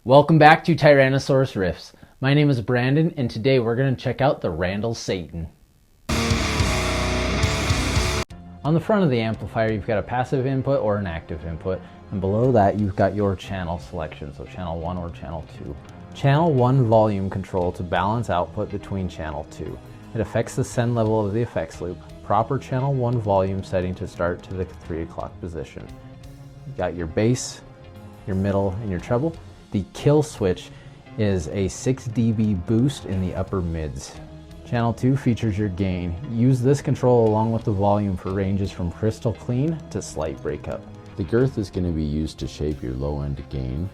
Welcome back to Tyrannosaurus Riffs. My name is Brandon, and today we're going to check out the Randall Satan. On the front of the amplifier, you've got a passive input or an active input, and below that you've got your channel selection, so channel 1 or channel 2. Channel 1 volume control to balance output between channel 2. It affects the send level of the effects loop. Proper channel 1 volume setting to start to the 3 o'clock position. You've got your bass, your middle, and your treble. The kill switch is a 6 dB boost in the upper mids. Channel 2 features your gain. Use this control along with the volume for ranges from crystal clean to slight breakup. The girth is going to be used to shape your low end gain,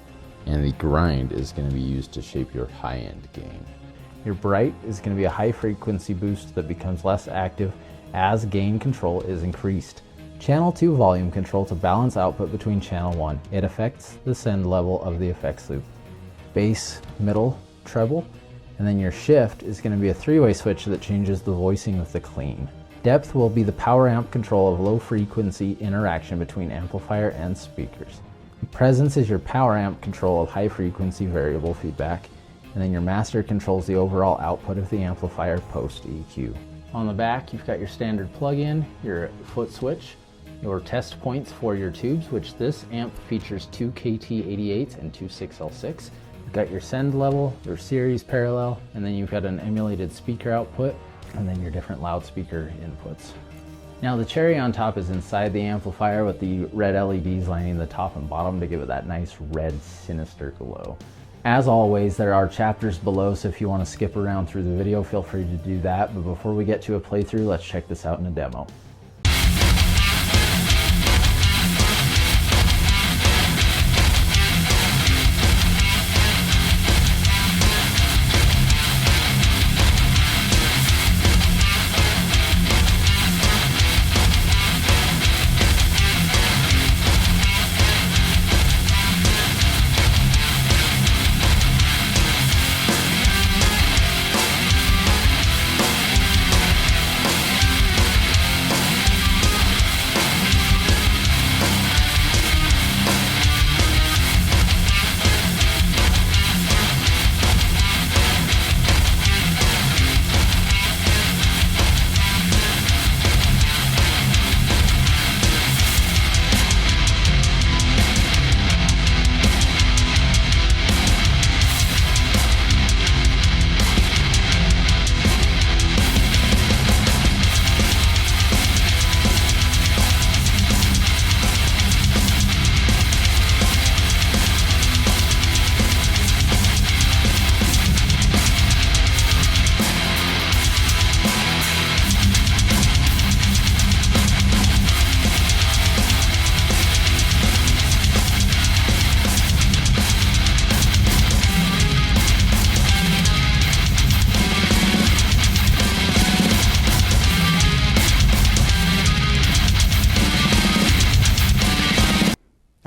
and the grind is going to be used to shape your high end gain. Your bright is going to be a high frequency boost that becomes less active as gain control is increased. Channel 2 volume control to balance output between channel 1. It affects the send level of the effects loop. Bass, middle, treble, and then your shift is going to be a 3-way switch that changes the voicing with the clean. Depth will be the power amp control of low frequency interaction between amplifier and speakers. Presence is your power amp control of high frequency variable feedback, and then your master controls the overall output of the amplifier post EQ. On the back, you've got your standard plug-in, your foot switch, your test points for your tubes, which this amp features 2 KT88s and 2 6L6. You've got your send level, your series parallel, and then you've got an emulated speaker output, and then your different loudspeaker inputs. Now the cherry on top is inside the amplifier with the red LEDs lining the top and bottom to give it that nice red sinister glow. As always, there are chapters below, so if you want to skip around through the video, feel free to do that. But before we get to a playthrough, let's check this out in a demo.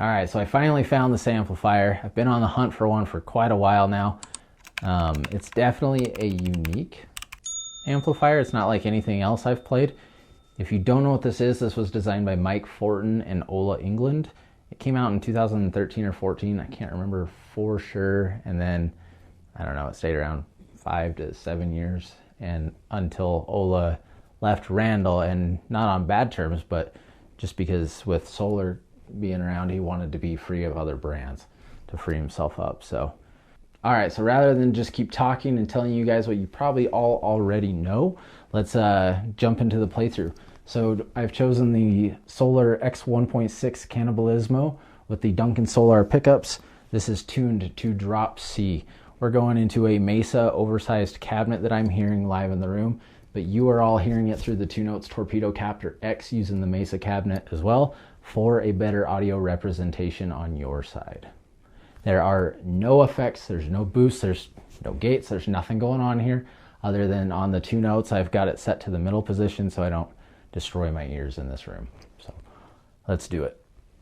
Alright, so I finally found this amplifier. I've been on the hunt for one for quite a while now. It's definitely a unique amplifier. It's not like anything else I've played. If you don't know what this was designed by Mike Fortin and Ola England. It came out in 2013 or 14, I can't remember for sure. And then, I don't know, it stayed around 5 to 7 years and until Ola left Randall, and not on bad terms, but just because with Solar being around, he wanted to be free of other brands to free himself up. So all right, so rather than just keep talking and telling you guys what you probably all already know, let's jump into the playthrough. So I've chosen the Solar X1.6 Canibalismo with the Duncan Solar pickups. This is tuned to drop C. We're going into a Mesa oversized cabinet that I'm hearing live in the room, but you are all hearing it through the 2-Notes Torpedo Captor X using the Mesa cabinet as well, for a better audio representation on your side. There are no effects, there's no boosts, there's no gates, there's nothing going on here other than on the 2-Notes. I've got it set to the middle position so I don't destroy my ears in this room. So let's do it.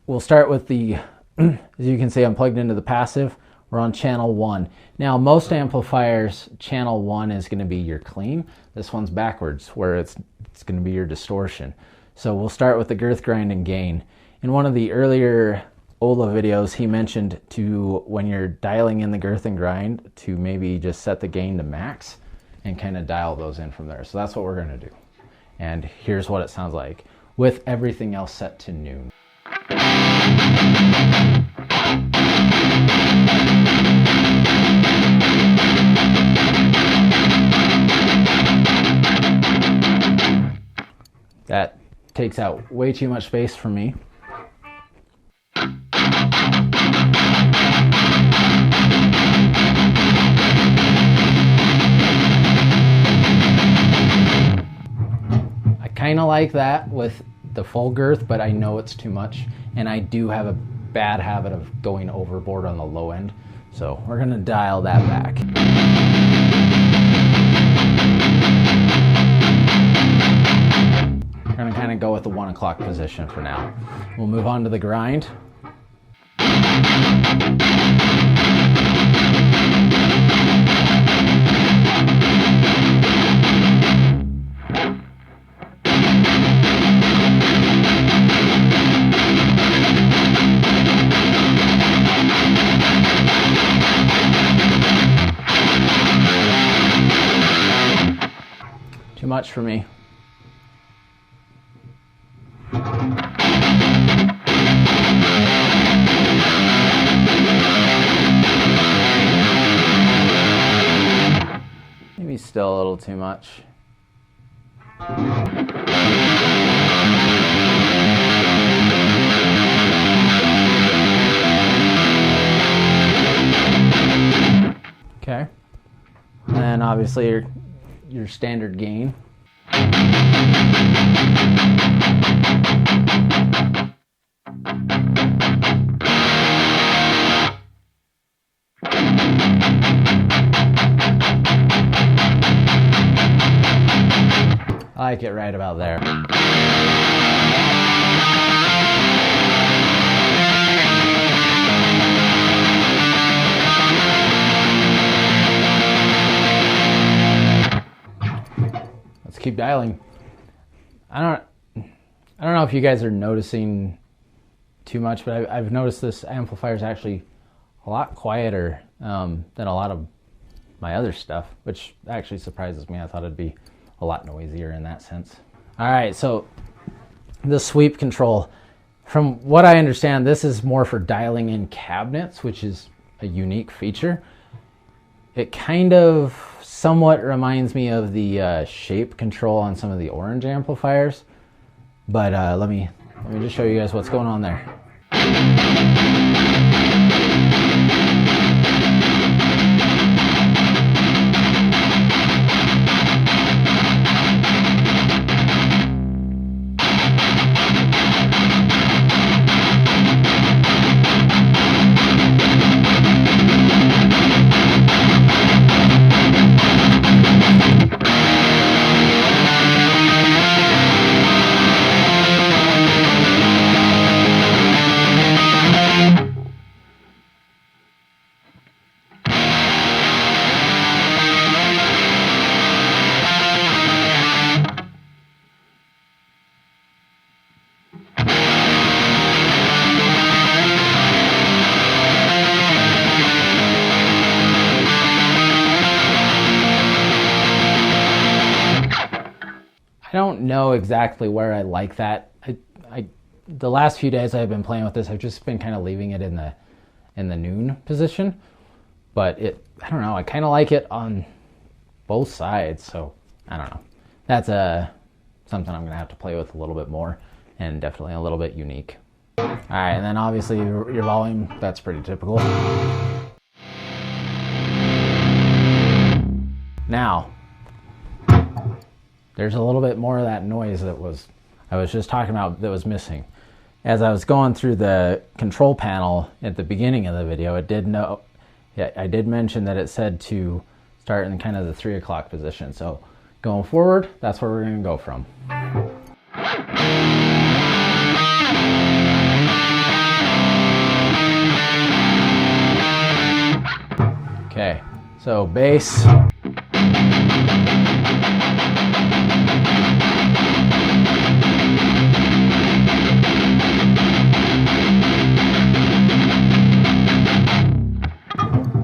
We'll start with the, as you can see, I'm plugged into the passive. We're on channel 1. Now most amplifiers, channel 1 is going to be your clean. This one's backwards, where it's going to be your distortion. So we'll start with the girth, grind, and gain. In one of the earlier Ola videos, he mentioned to, when you're dialing in the girth and grind, to maybe just set the gain to max and kind of dial those in from there. So that's what we're going to do. And here's what it sounds like with everything else set to noon. That takes out way too much space for me. I kind of like that with the full girth, but I know it's too much, and I do have a bad habit of going overboard on the low end, so we're gonna dial that back. We're gonna kind of go with the 1 o'clock position for now. We'll move on to the grind. Too much for me. Maybe still a little too much. Okay. And then obviously your standard gain. I like it right about there. Let's keep dialing. I don't know if you guys are noticing too much, but I've noticed this amplifier is actually a lot quieter than a lot of my other stuff, which actually surprises me. I thought it'd be a lot noisier in that sense. All right, so the sweep control, from what I understand, this is more for dialing in cabinets, which is a unique feature. It kind of somewhat reminds me of the shape control on some of the orange amplifiers, but let me just show you guys what's going on there. I don't know exactly where I like that. The last few days I've been playing with this, I've just been kind of leaving it in the noon position. But I don't know, I kind of like it on both sides, so I don't know. That's something I'm gonna have to play with a little bit more, and definitely a little bit unique. All right, and then obviously your volume, that's pretty typical. Now, there's a little bit more of that noise that I was just talking about that was missing. As I was going through the control panel at the beginning of the video, I did mention that it said to start in kind of the 3 o'clock position. So going forward, that's where we're going to go from. Okay, so bass.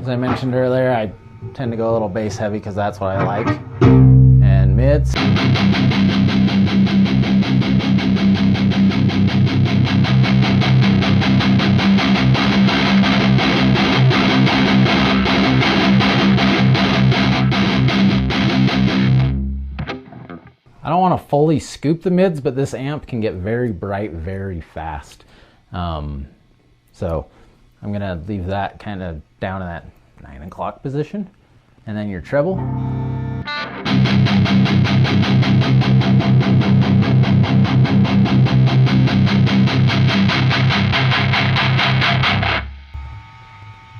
As I mentioned earlier, I tend to go a little bass heavy because that's what I like. And mids. I don't want to fully scoop the mids, but this amp can get very bright very fast. So I'm going to leave that kind of down in that 9 o'clock position. And then your treble.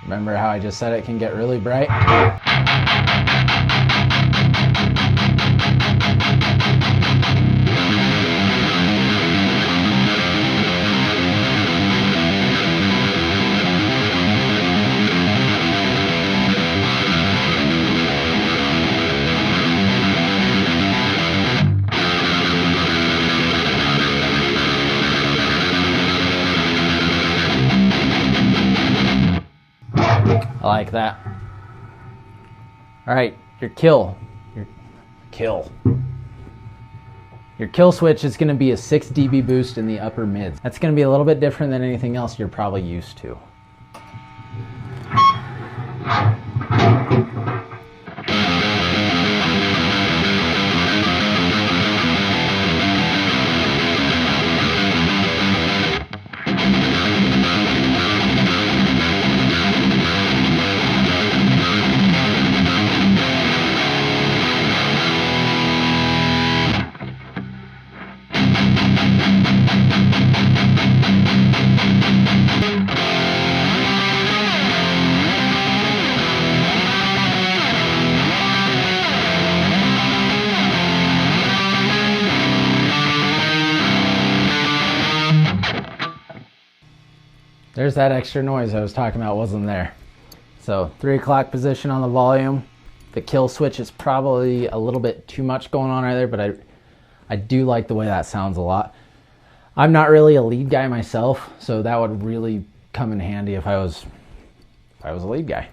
Remember how I just said it can get really bright? I like that. All right, your kill switch is going to be a 6 dB boost in the upper mids. That's going to be a little bit different than anything else you're probably used to. There's that extra noise I was talking about wasn't there. So 3 o'clock position on the volume. The kill switch is probably a little bit too much going on right there, but I do like the way that sounds a lot. I'm not really a lead guy myself, so that would really come in handy if I was a lead guy.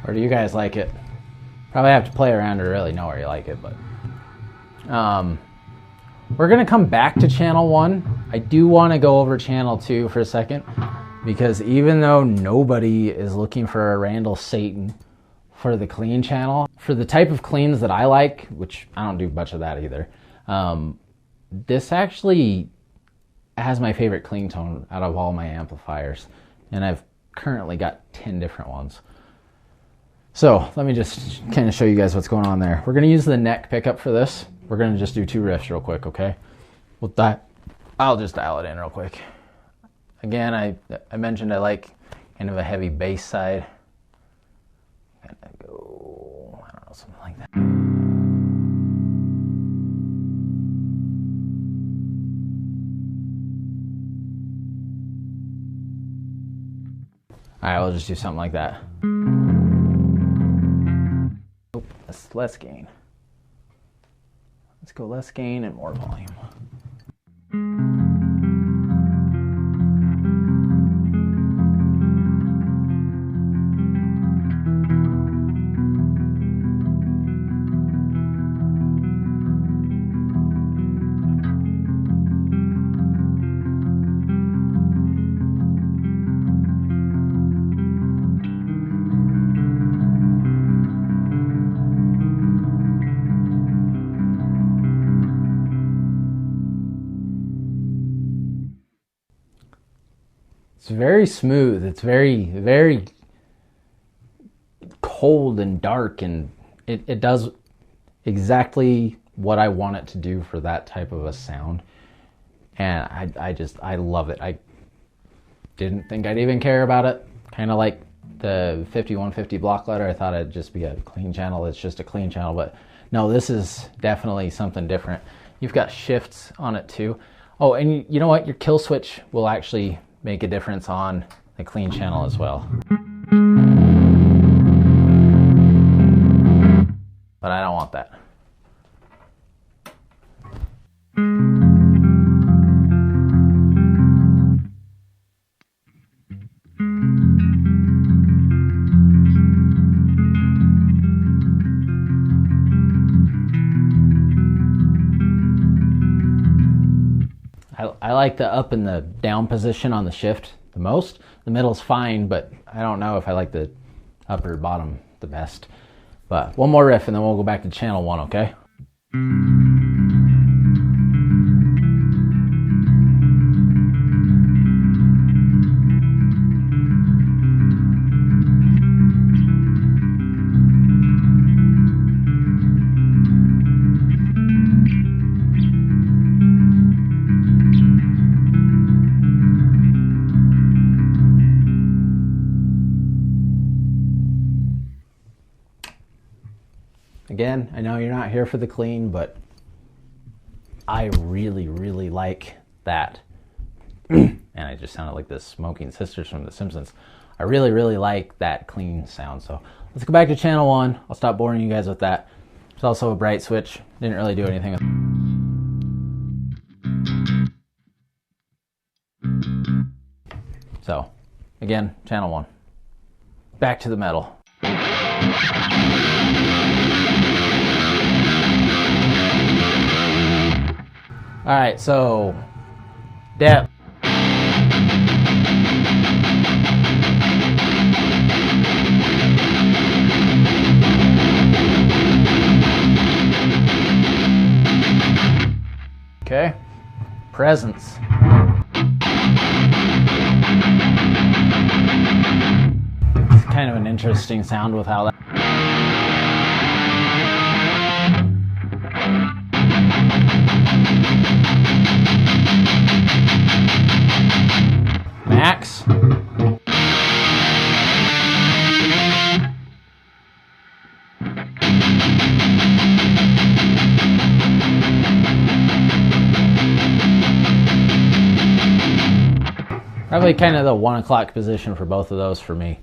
Or do you guys like it? Probably have to play around to really know where you like it, but we're gonna come back to channel 1. I do want to go over channel 2 for a second, because even though nobody is looking for a Randall Satan for the clean channel, for the type of cleans that I like, which I don't do much of that either, this actually has my favorite clean tone out of all my amplifiers, and I've currently got 10 different ones. So let me just kind of show you guys what's going on there. We're going to use the neck pickup for this. We're going to just do 2 riffs real quick, okay? I'll just dial it in real quick. Again, I mentioned I like kind of a heavy bass side. Kind of go, I don't know, something like that. All right, we'll just do something like that. Oh, that's less gain. Let's go less gain and more volume. It's very smooth. It's very, very cold and dark, and it does exactly what I want it to do for that type of a sound. And I love it. I didn't think I'd even care about it. Kind of like the 5150 block letter. I thought it'd just be a clean channel. It's just a clean channel, but no, this is definitely something different. You've got shifts on it too. Oh, and you know what? Your kill switch will actually make a difference on the clean channel as well. But I don't want that. I like the up and the down position on the shift the most. The middle's fine, but I don't know if I like the up or bottom the best. But one more riff and then we'll go back to channel 1, okay? Again, I know you're not here for the clean, but I really, really like that. And I just sounded like the Smoking Sisters from The Simpsons. I really, really like that clean sound. So let's go back to channel 1. I'll stop boring you guys with that. There's also a bright switch. Didn't really do anything with it. So again, channel 1. Back to the metal. All right, so depth. Okay, presence. It's kind of an interesting sound with how that. Max. Probably kind of the 1 o'clock position for both of those for me.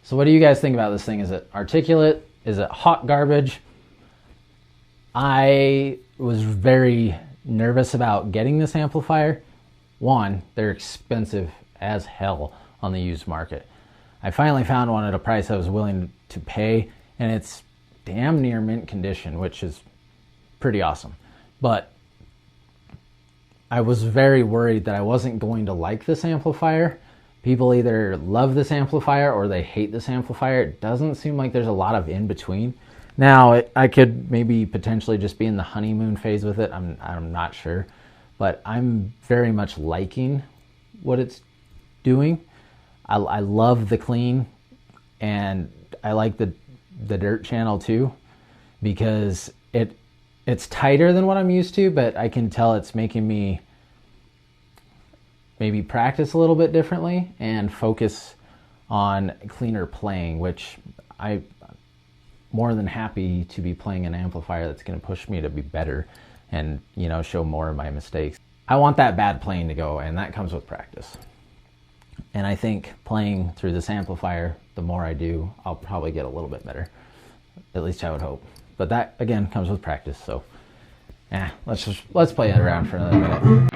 So what do you guys think about this thing? Is it articulate? Is it hot garbage? I was very nervous about getting this amplifier. One, they're expensive as hell on the used market. I finally found one at a price I was willing to pay, and it's damn near mint condition, which is pretty awesome. But I was very worried that I wasn't going to like this amplifier. People either love this amplifier or they hate this amplifier. It doesn't seem like there's a lot of in between. Now, I could maybe potentially just be in the honeymoon phase with it. I'm not sure. But I'm very much liking what it's doing. I love the clean, and I like the dirt channel too, because it's tighter than what I'm used to, but I can tell it's making me maybe practice a little bit differently and focus on cleaner playing, which I'm more than happy to be playing an amplifier that's going to push me to be better and, you know, show more of my mistakes. I want that bad playing to go, and that comes with practice. And I think playing through this amplifier, the more I do, I'll probably get a little bit better. At least I would hope. But that, again, comes with practice. So, let's play it around for another minute.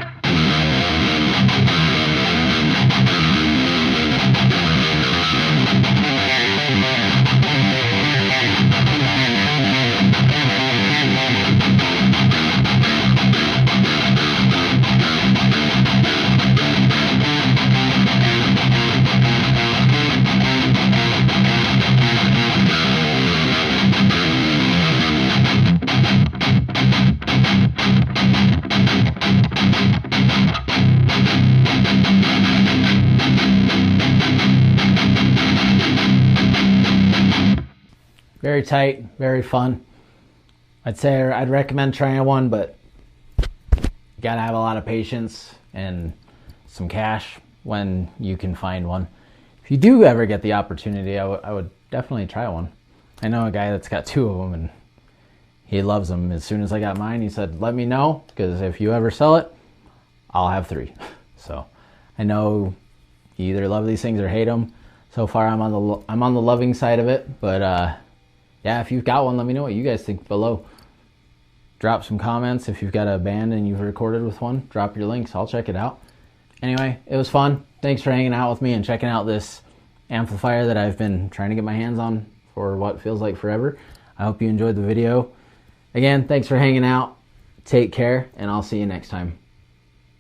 very tight, very fun. I'd say I'd recommend trying one, but you gotta have a lot of patience and some cash when you can find one. If you do ever get the opportunity, I would definitely try one. I know a guy that's got 2 of them, and he loves them. As soon as I got mine, he said, let me know, because if you ever sell it, I'll have 3. So I know you either love these things or hate them. So far, I'm on the loving side of it. But yeah, if you've got one, let me know what you guys think below. Drop some comments. If you've got a band and you've recorded with one, drop your links. I'll check it out. Anyway, it was fun. Thanks for hanging out with me and checking out this amplifier that I've been trying to get my hands on for what feels like forever. I hope you enjoyed the video. Again, thanks for hanging out. Take care, and I'll see you next time.